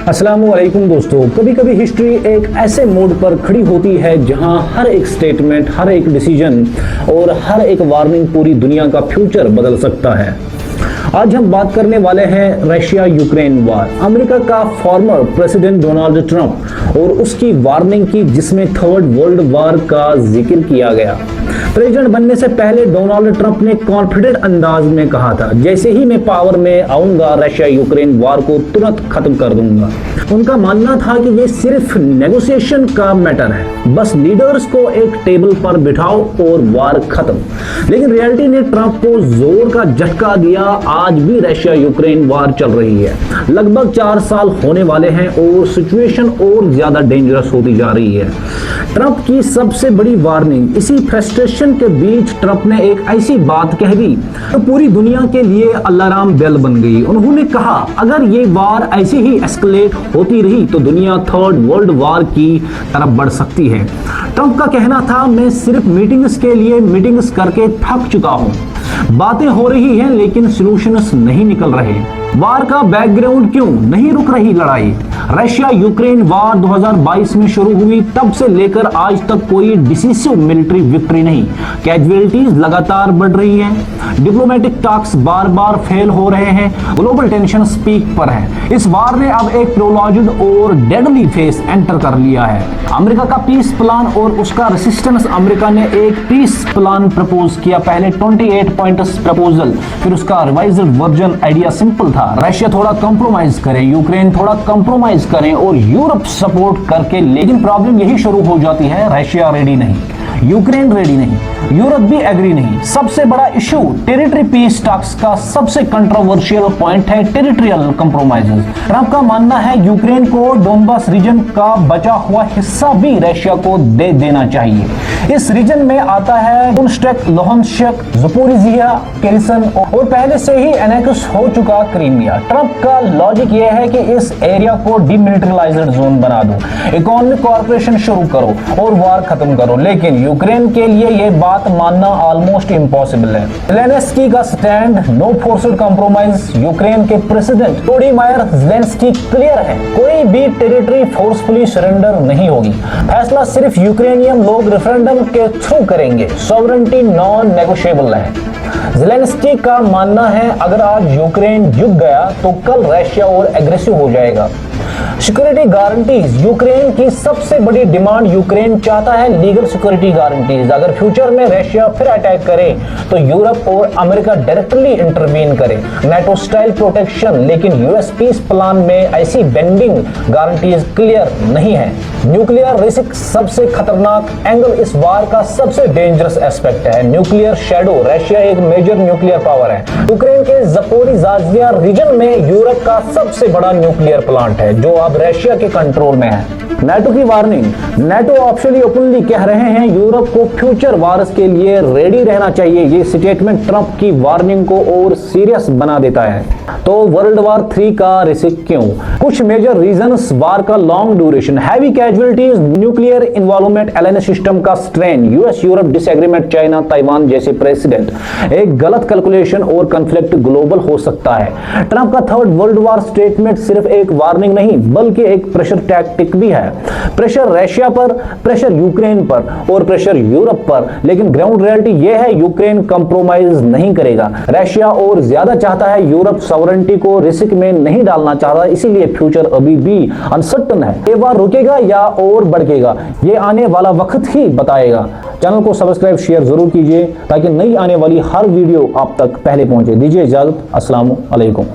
अस्सलामुअलैकुम दोस्तों, कभी कभी हिस्ट्री एक ऐसे मोड पर खड़ी होती है जहां हर एक स्टेटमेंट, हर एक डिसीजन और हर एक वार्निंग पूरी दुनिया का फ्यूचर बदल सकता है। आज हम बात करने वाले हैं रशिया यूक्रेन वार, अमेरिका का फॉर्मर प्रेसिडेंट डोनाल्ड ट्रंप और उसकी वार्निंग की जिसमें थर्ड वर्ल्ड वार का जिक्र किया गया। प्रेसिडेंट बनने से पहले डोनाल्ड ट्रंप ने कॉन्फिडेंट अंदाज में कहा था, जैसे ही मैं पावर में आऊंगा रशिया यूक्रेन वार को तुरंत खत्म कर दूंगा। उनका मानना था कि ये सिर्फ नेगोशिएशन का मैटर है, बस लीडर्स को एक टेबल पर बिठाओ और वार खत्म। लेकिन रियलिटी ने ट्रंप को जोर का झटका दिया। आज भी रशिया यूक्रेन वार चल रही है, लगभग 4 साल होने वाले हैं और सिचुएशन और ज्यादा डेंजरस होती जा रही है। ट्रंप की सबसे बड़ी वार्निंग, इसी फ्रस्ट्रेशन के बीच ट्रंप ने एक ऐसी बात कह दी तो पूरी दुनिया के लिए अलार्म बेल बन गई। उन्होंने कहा, अगर ये वार ऐसे ही एस्केलेट होती रही तो दुनिया थर्ड वर्ल्ड वार की तरफ बढ़ सकती है। ट्रंप का कहना था, मैं सिर्फ मीटिंग्स के लिए मीटिंग्स करके थक चुका हूं। बातें हो रही हैं लेकिन सॉल्यूशंस नहीं निकल रहे। वार का बैकग्राउंड क्यों नहीं रुक रही लड़ाई? रशिया यूक्रेन वार 2022 में शुरू हुई, तब से लेकर आज तक कोई डिसिसिव मिलिट्री विक्ट्री नहीं। कैजुअलिटीज लगातार बढ़ रही हैं, डिप्लोमेटिक टॉक्स बार बार फेल हो रहे हैं, ग्लोबल टेंशन पीक पर है। इस वार ने अब एक प्रोलॉन्ज्ड और डेडली फेज एंटर कर लिया है। अमेरिका का पीस प्लान और उसका रेसिस्टेंस। अमेरिका ने एक पीस प्लान प्रपोज किया, पहले 28 पॉइंट्स प्रपोजल, फिर उसका रिवाइज्ड वर्जन। आइडिया सिंपल था, रशिया थोड़ा कंप्रोमाइज करे, यूक्रेन थोड़ा कंप्रोमाइज करें और यूरोप सपोर्ट करके। लेकिन प्रॉब्लम यही शुरू हो जाती है, रशिया रेडी नहीं, यूक्रेन रेडी नहीं, यूरोप भी एग्री नहीं। सबसे बड़ा इशू टेरिटरी पीस टॉक्स का सबसे कंट्रोवर्शियल पॉइंट है टेरिटोरियल कंप्रोमाइजेस। ट्रंप का मानना है यूक्रेन को डोनबास रीजन का बचा हुआ हिस्सा भी रशिया को दे देना चाहिए। इस रीजन में आता है डोनेट्स्क, लुहांस्क, ज़पोरिजिया, केर्सन और पहले से ही एनेक्स हो चुका क्रीमिया। ट्रंप का लॉजिक यह है कि इस एरिया को डीमिलिटराइज्ड जोन बना दो, इकोनॉमिक कॉर्पोरेशन शुरू करो और वार खत्म करो। लेकिन यूक्रेन के लिए यह बात मानना ऑलमोस्ट इम्पॉसिबल है। ज़ेलेंस्की का stand, no forced compromise. Ukraine के प्रेसिडेंट वोलोदिमीर ज़ेलेंस्की क्लियर है, कोई भी टेरिटरी फोर्सफुली सरेंडर नहीं होगी। फैसला सिर्फ यूक्रेनियन लोग रेफरेंडम के थ्रू करेंगे। सॉवरेनिटी नॉन नेगोशिएबल है। ज़ेलेंस्की का मानना है, अगर आज यूक्रेन झुक गया तो कल रशिया और एग्रेसिव हो जाएगा। सिक्योरिटी गारंटीज, यूक्रेन की सबसे बड़ी डिमांड, यूक्रेन चाहता है लीगल सिक्योरिटी गारंटीज। अगर फ्यूचर में रशिया फिर अटैक करे तो यूरोप और अमेरिका डायरेक्टली इंटरवीन करे, नेटो स्टाइल प्रोटेक्शन। लेकिन यूएस पीस प्लान में ऐसी बेंडिंग गारंटीज क्लियर नहीं है। न्यूक्लियर रिस्क सबसे खतरनाक एंगल इस वार का सबसे डेंजरस एस्पेक्ट है, न्यूक्लियर शैडो। रशिया एक मेजर न्यूक्लियर पावर है। यूक्रेन के ज़पोरिजिया रीजन में यूरोप का सबसे बड़ा न्यूक्लियर प्लांट है जो अब रशिया के कंट्रोल में है। नेटो की वार्निंग, नेटो ऑफिशियली ओपनली कह रहे हैं यूरोप को फ्यूचर वार्स के लिए रेडी रहना चाहिए। ये स्टेटमेंट ट्रंप की वार्निंग को और सीरियस बना देता है। तो वर्ल्ड वार 3 का रिस्क क्यों? कुछ मेजर रीजंस, वार का long duration, heavy casualties, nuclear involvement, LNA system का strain, US Europe disagreement, China Taiwan जैसे प्रेसिडेंट, एक गलत कैलकुलेशन और कॉन्फ्लिक्ट ग्लोबल हो सकता है। ट्रंप का थर्ड वर्ल्ड वार स्टेटमेंट सिर्फ एक वार्निंग नहीं बल्कि एक प्रेशर टैक्टिक भी है। प्रेशर रशिया पर, प्रेशर यूक्रेन पर और प्रेशर यूरोप पर। लेकिन ग्राउंड रियलिटी यह है, यूक्रेन कंप्रोमाइज नहीं करेगा। रशिया और ज्यादा चाहता है, यूरोप सॉवरेनिटी को रिस्क में नहीं डालना चाहता, इसीलिए फ्यूचर अभी भी अनसर्टन है। ये वार रुकेगा या और बढ़ेगा, ये आने वाला वक्त ही बताएगा। चैनल को सब्सक्राइब शेयर जरूर कीजिए ताकि नई आने वाली हर वीडियो आप तक पहले पहुंचे। दीजिए इजाजत, अस्सलाम वालेकुम।